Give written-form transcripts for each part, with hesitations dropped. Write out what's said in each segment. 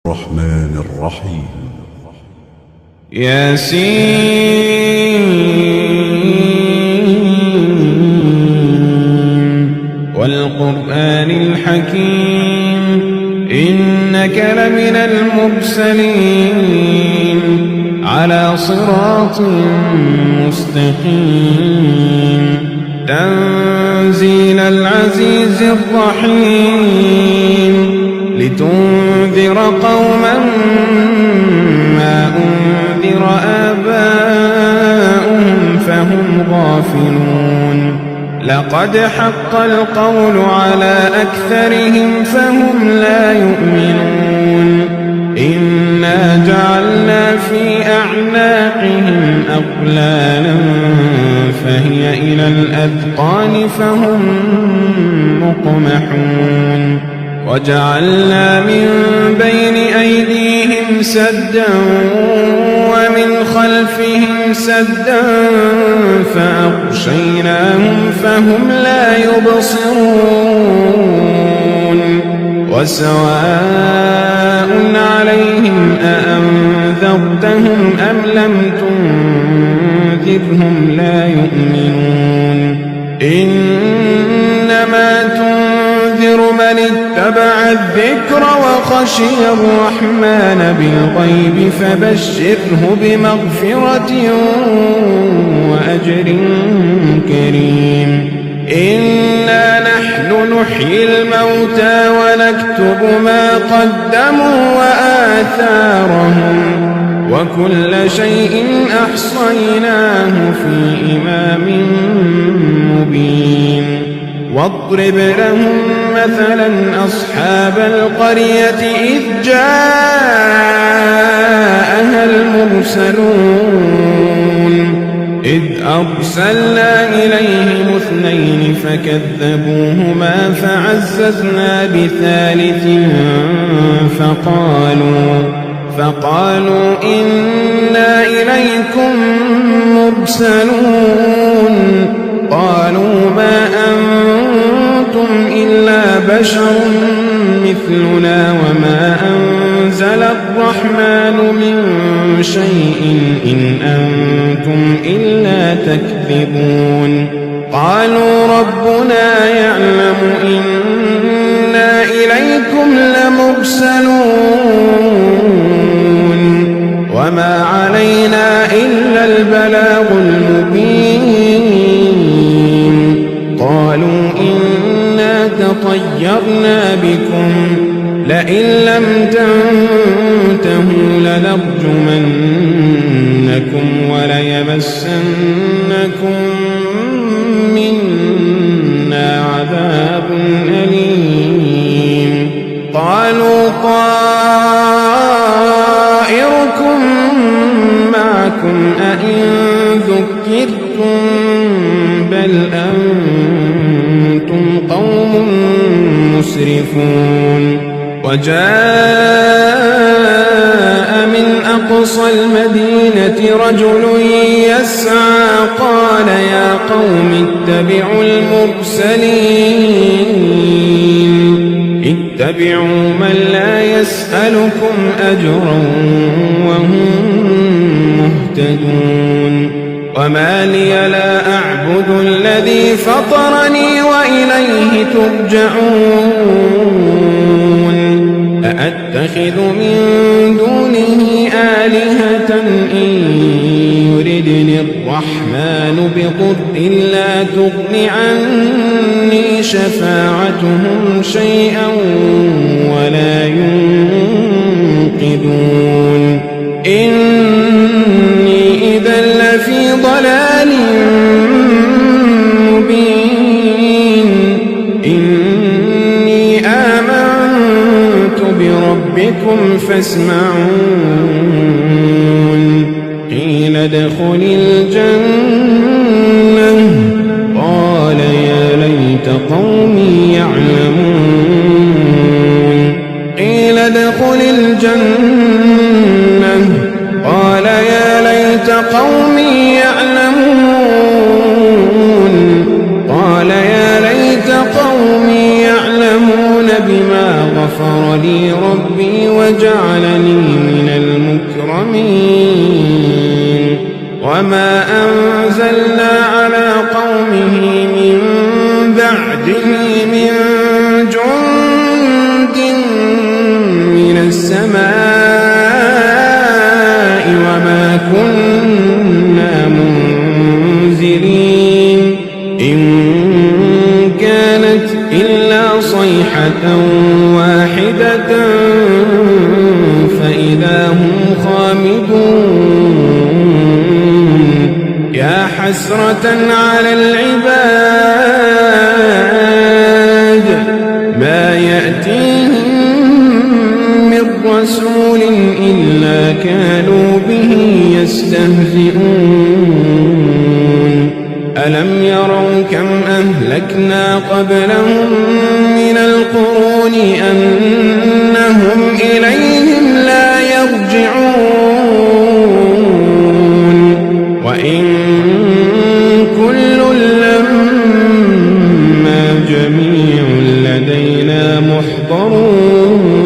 الرحمن الرحيم ياسين والقرآن الحكيم إنك لمن المرسلين على صراط مستقيم تنزيل العزيز الرحيم لتنذر قوما ما أنذر آباؤهم فهم غافلون لقد حق القول على أكثرهم فهم لا يؤمنون إنا جعلنا في أعناقهم أغلالا فهي إلى الأذقان فهم مقمحون وجعلنا من بين أيديهم سدا ومن خلفهم سدا فأغشيناهم فهم لا يبصرون وسواء عليهم أأنذرتهم أم لم تنذرهم لا يؤمنون إنما تنذر من اتبع الذكر وخشي الرحمن بالغيب فبشره بمغفرة وأجر كريم إنا نحن نحيي الموتى ونكتب ما قدموا وآثارهم وكل شيء أحصيناه في إمام مبين واضرب لهم مثلا أصحاب القرية إذ جاءها المرسلون إذ أرسلنا إليهم اثنين فكذبوهما فعززنا بثالث فقالوا إنا إليكم مرسلون قالوا ما أنتم إلا بشر مثلنا وما أنزل الرحمن من شيء إن أنتم إلا تكذبون قالوا ربنا يعلم إنا إليكم لمرسلون وما علينا إلا البلاغ المبين قالوا إنا تطيرنا بكم لئن لم تنتهوا لنرجمنكم وليمسنكم منا عذاب أليم قالوا طائركم معكم أئن ذكرتم بل أنتم قوم مسرفون وجاء من أقصى المدينة رجل يسعى قال يا قوم اتبعوا اتبعوا من لا يسألكم أجرا وهم مهتدون وما لي لا أعبد الذي فطرني وإليه ترجعون أأتخذ من دونه آلهة إن يردني الرحمن بضر لا تغن عني شفاعتهم شيئا ولا ينقذون إني إذا لفي ضلال مبين إني آمنت بربكم فاسمعون قيل ادخل الجنة قال يا ليت قومي يعلمون قيل ادخل الجنة قال يا ليت قومي يعلمون قال يا ليت قومي يعلمون بما غفر لي ربي وجعلني من المكرمين وما أنزلنا على قومه من بعده من جند من السماء وما كنا منزلين إن كانت إلا صيحة واحدة فإذا هم خامدون يا حسرة على العباد ما يأتيهم من رسول إلا كانوا به يستهزئون ألم يروا كم أهلكنا قبلهم من القرون أنهم إليهم لا يرجعون وإن كل لما جميع لدينا محضرون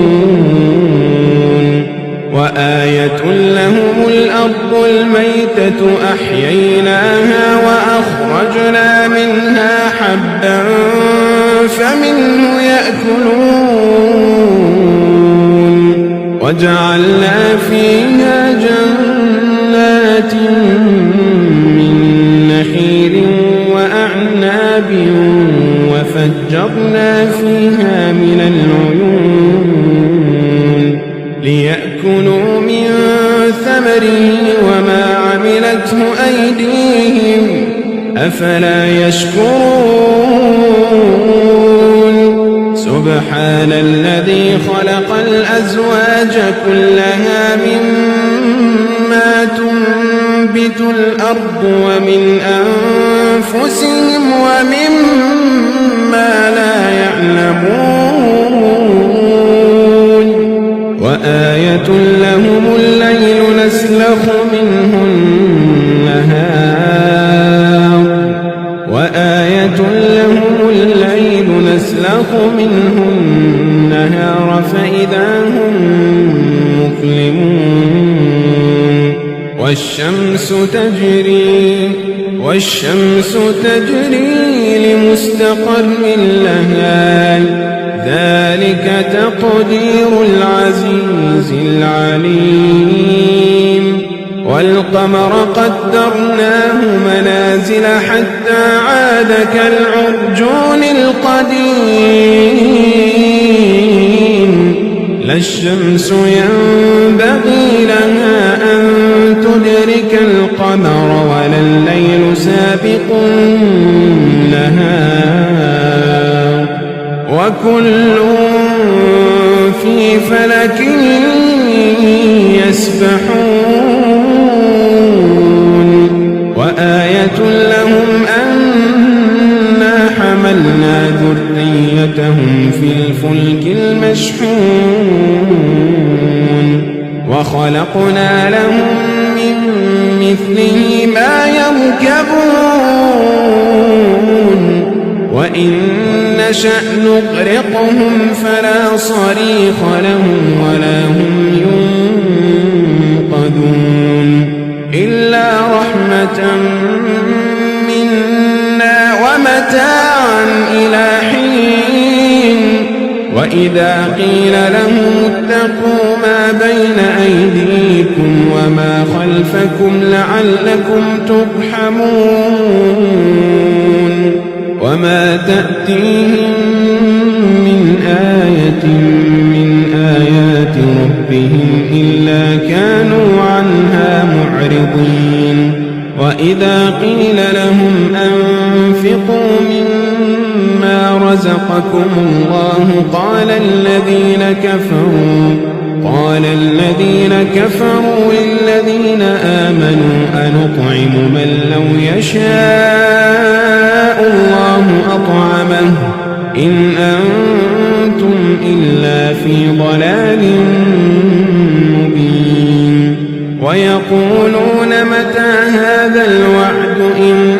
وآية لهم الأرض الميتة أحييناها وأخرجنا منها حبا فمنه يأكلون وجعلنا فيها جنات من نخيل وأعناب وفجرنا فيها من العيون ليأكلوا من ثمره وما عملته أيديهم أفلا يشكرون سبحان الذي خلق الأزواج كلها مما تنبت الأرض ومن أنفسهم ومما لا يعلمون وآية لهم الليل نسلخ منه النهار وآية لهم الليل نسلخ منه النهار فإذا هم مظلمون والشمس تجري لمستقر لها ذلك تقدير العزيز العليم والقمر قدرناه منازل حتى عاد كالعرجون القديم لا الشمس ينبغي لها أن تدرك القمر ولا الليل سابق النهار وكل في فلك يسبحون وآية لهم أنا حملنا ذريتهم في الفلك المشحون وخلقنا لهم من مثله ما يركبون وإن نشأ نغرقهم فلا صريخ لهم ولا هم ينقذون إلا رحمة منا ومتاعا إلى حين وإذا قيل لهم اتقوا ما بين أيديكم وما خلفكم لعلكم ترحمون وما تأتيهم من آية من آيات ربهم إلا كانوا عنها معرضين وإذا قيل لهم أنفقوا مما رزقكم الله قال الذين كفروا للذين آمنوا أنطعم من لو يشاء الله أطعمه إن أنتم إلا في ضلال مبين ويقولون متى هذا الوعد إن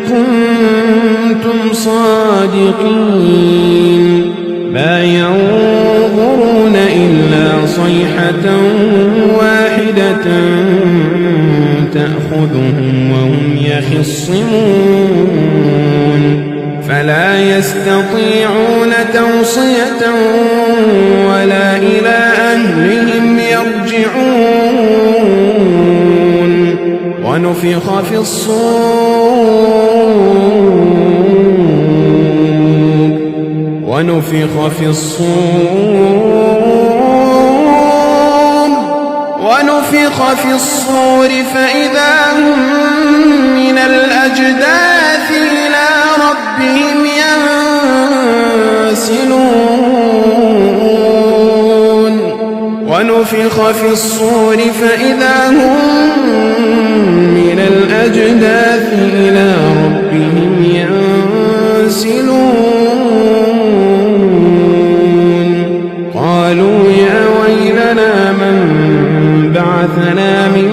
كنتم صادقين ما ينظرون إلا صيحة واحدة تأخذهم وهم يخصمون فلا يستطيعون توصية ولا إلى أهلهم يرجعون ونفخ في الصور فإذا هم من الأجداث إلى ربهم ينسلون ونفخ في الصور فإذا هم من الأجداث إلى ربهم ينسلون قالوا يا ويلنا من بعثنا من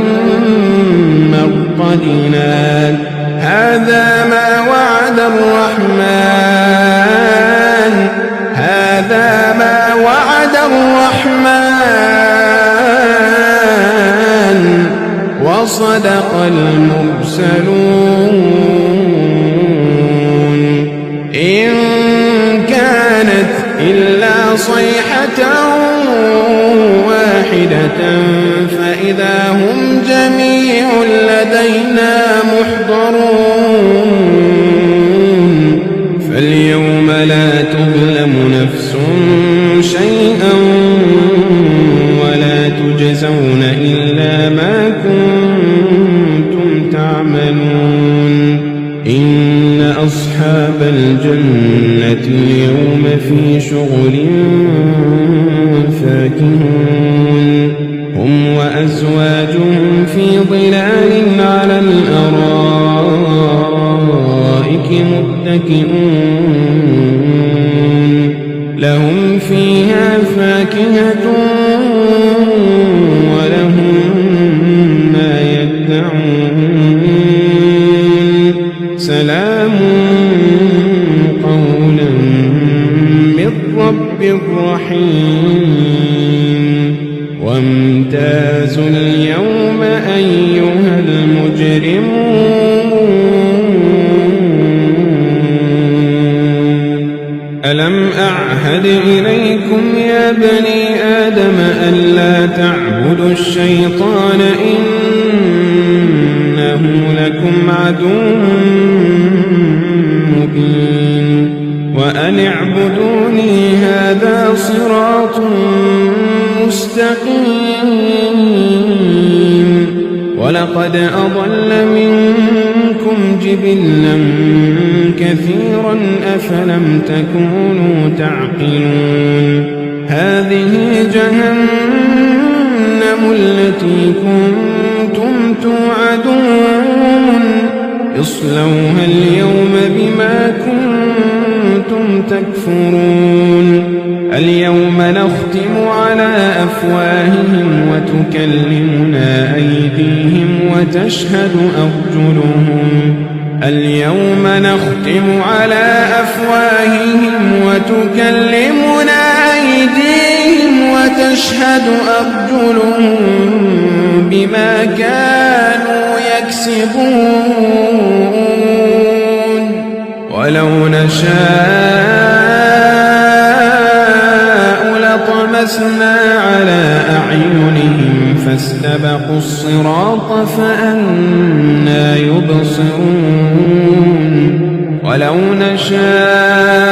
مرقدنا هذا ما وعد الرحمن وصدق المرسلون إن كانت إلا صيحة واحدة فإذا هم جميع لدينا محضرون فاليوم لا تظلم نفس شيئا ولا تجزون إلا ما كنتم تعملون إن أصحاب الجنة اليوم في شغل فاكهون هم وأزواجهم في ظلال على الأرائك متكئون لهم فيها فاكهة ولهم ما يدعون سلام قولا من رب رحيم وامتازوا اليوم أيها المجرمون ألم أعهد إليكم يا بني آدم ألا تعبدوا الشيطان إنه لكم عدو مبين وأن اعبدوني هذا صراط مستقيم ولقد أضل منكم جبلا كثيرا أفلم تكونوا تعقلون هذه جهنم التي كنتم توعدون اصلوها اليوم بما كنتم تكفرون اليوم نختم على أفواههم وتكلمنا أيديهم وتشهد أرجلهم اليوم نختم على أفواههم وتكلمنا أيديهم وتشهد أرجلهم بما كانوا يكسبون ولو نشاء لطمسنا على أعينهم فاستبقوا الصراط فأنى يبصرون ولو نشاء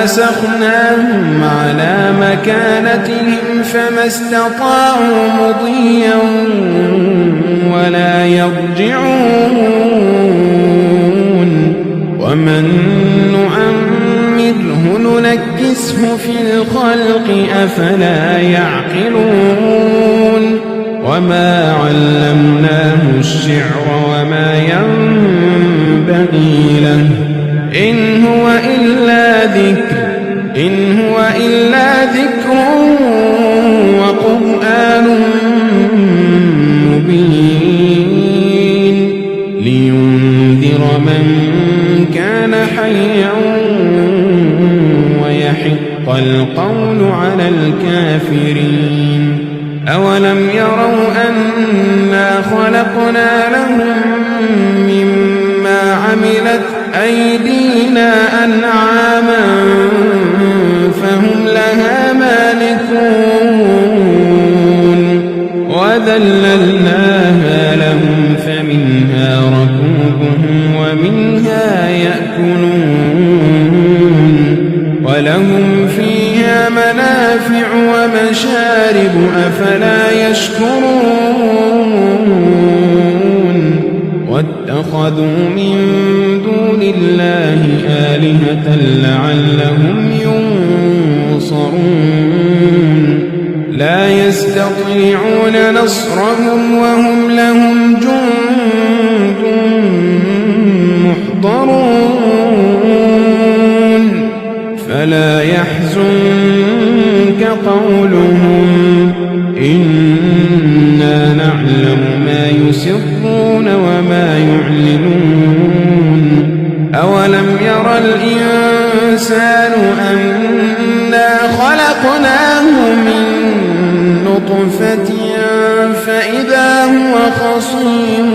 لمسخناهم على مكانتهم فما استطاعوا مضيا ولا يرجعون ومن نعمره ننكسه في الخلق أفلا يعقلون وما علمناه الشعر وما ينبغي له إن هو إلا ذكر وقرآن مبين لينذر من كان حيا القول على الكافرين أولم يروا أنا خلقنا لهم مما عملت أيدينا أنعاما فهم لها مالكون وذللناها لهم فمنها ركوبهم ومنها يأكلون ولهم فيها منافع ومشارب أفلا يشكرون واتخذوا من دون الله آلهة لعلهم ينصرون لا يستطيعون نصرهم وهم لهم جند محضرون فلا يحزنك قولهم إنا نعلم ما يسرون وما يعلنون أولم ير الإنسان أنا خلقناه من نطفة فإذا هو خصيم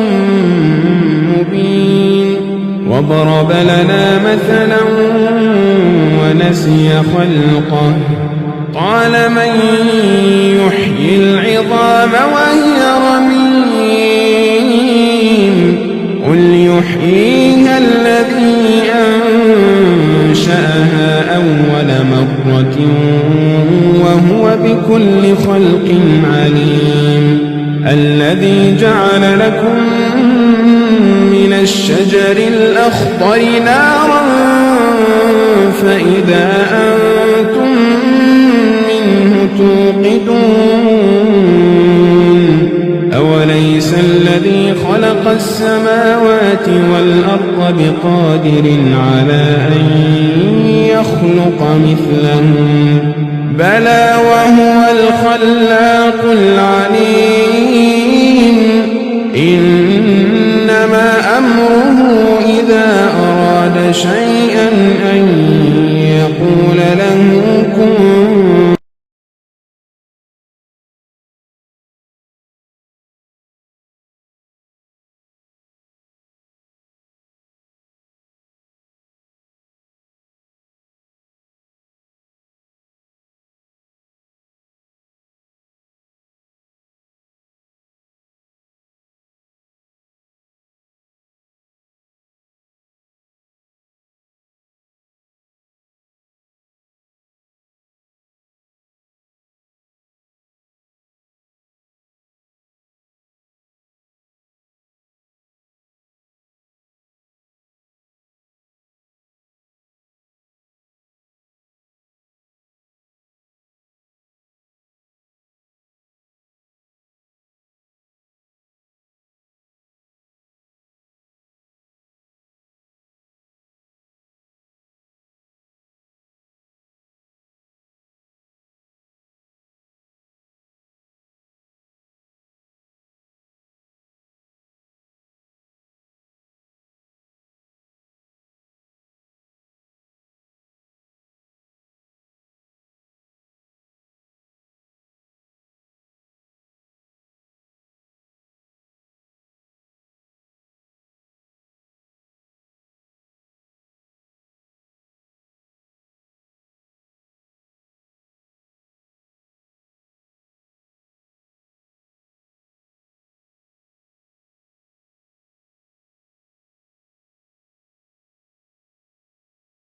مبين وضرب لنا مثلا ونسي خلقه قال من يحيي العظام وهي رميم قل يحييها الذي أنشأها أول مرة وهو بكل خلق عليم الذي جعل لكم من الشجر الأخضر نارا فإذا أنتم منه توقدون أوليس الذي خلق السماوات والأرض بقادر على أن يخلق مثلهم بلى وهو الخلاق العليم إنما أمره إذا أراد شيئا أن يقول له كن